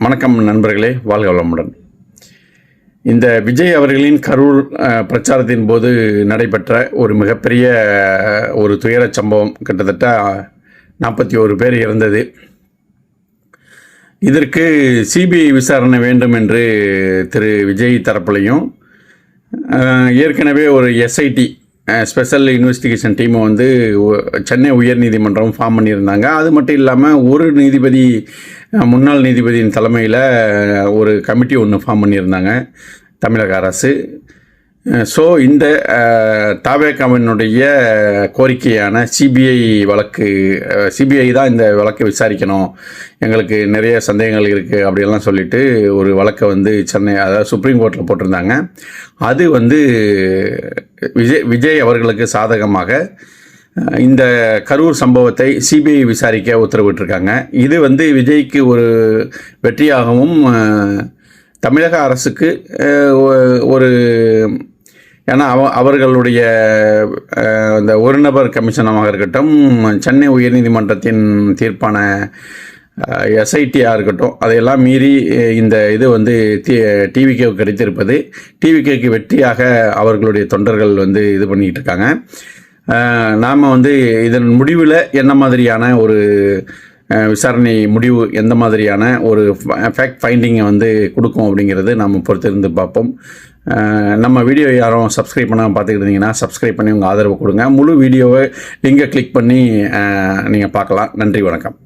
வணக்கம் நண்பர்களே, வாழ்க வளமுடன். இந்த விஜய் அவர்களின் கரூர் பிரச்சாரத்தின் போது நடைபெற்ற ஒரு மிகப்பெரிய ஒரு துயரச் சம்பவம். கிட்டத்தட்ட 41 பேர் இறந்தது. இதற்கு சிபிஐ விசாரணை வேண்டும் என்று திரு விஜய் தரப்புலையும் ஏற்கனவே ஒரு எஸ்ஐடி ஸ்பெஷல் இன்வெஸ்டிகேஷன் டீமை வந்து சென்னை உயர்நீதிமன்றம் ஃபார்ம் பண்ணியிருந்தாங்க. அது மட்டும் இல்லாமல் ஒரு நீதிபதி, முன்னாள் நீதிபதியின் தலைமையில் ஒரு கமிட்டி ஒன்று ஃபார்ம் பண்ணியிருந்தாங்க தமிழக அரசு. ஸோ இந்த தாவேகாவினுடைய கோரிக்கையான சிபிஐ வழக்கு, சிபிஐ தான் இந்த வழக்கை விசாரிக்கணும், எங்களுக்கு நிறைய சந்தேகங்கள் இருக்குது அப்படியெல்லாம் சொல்லிட்டு ஒரு வழக்கை வந்து சென்னை, அதாவது சுப்ரீம் கோர்ட்டில் போட்டிருந்தாங்க. அது வந்து விஜய் அவர்களுக்கு சாதகமாக இந்த கரூர் சம்பவத்தை சிபிஐ விசாரிக்க உத்தரவிட்டிருக்காங்க. இது வந்து விஜய்க்கு ஒரு வெற்றியாகவும் தமிழக அரசுக்கு ஒரு, ஏன்னா அவர்களுடைய இந்த ஒரு நபர் கமிஷனமாக இருக்கட்டும், சென்னை உயர்நீதிமன்றத்தின் தீர்ப்பான எஸ்ஐடியாக இருக்கட்டும், அதையெல்லாம் மீறி இந்த இது வந்து டிவிகேவுக்கு கிடைத்திருப்பது டிவிகேக்கு வெற்றியாக அவர்களுடைய தொண்டர்கள் வந்து இது பண்ணிக்கிட்டு இருக்காங்க. நாம் வந்து இதன் முடிவில் என்ன மாதிரியான ஒரு விசாரணை முடிவு, எந்த மாதிரியான ஒரு ஃபேக்ட் ஃபைண்டிங்கை வந்து கொடுக்கும் அப்படிங்கிறது நம்ம பொறுத்திருந்து பார்ப்போம். நம்ம வீடியோ யாரும் சப்ஸ்கிரைப் பண்ணாமல் பார்த்துக்கிட்டு இருந்தீங்கன்னா சப்ஸ்கிரைப் பண்ணி உங்கள் ஆதரவு கொடுங்க. முழு வீடியோவை லிங்கை கிளிக் பண்ணி நீங்கள் பார்க்கலாம். நன்றி, வணக்கம்.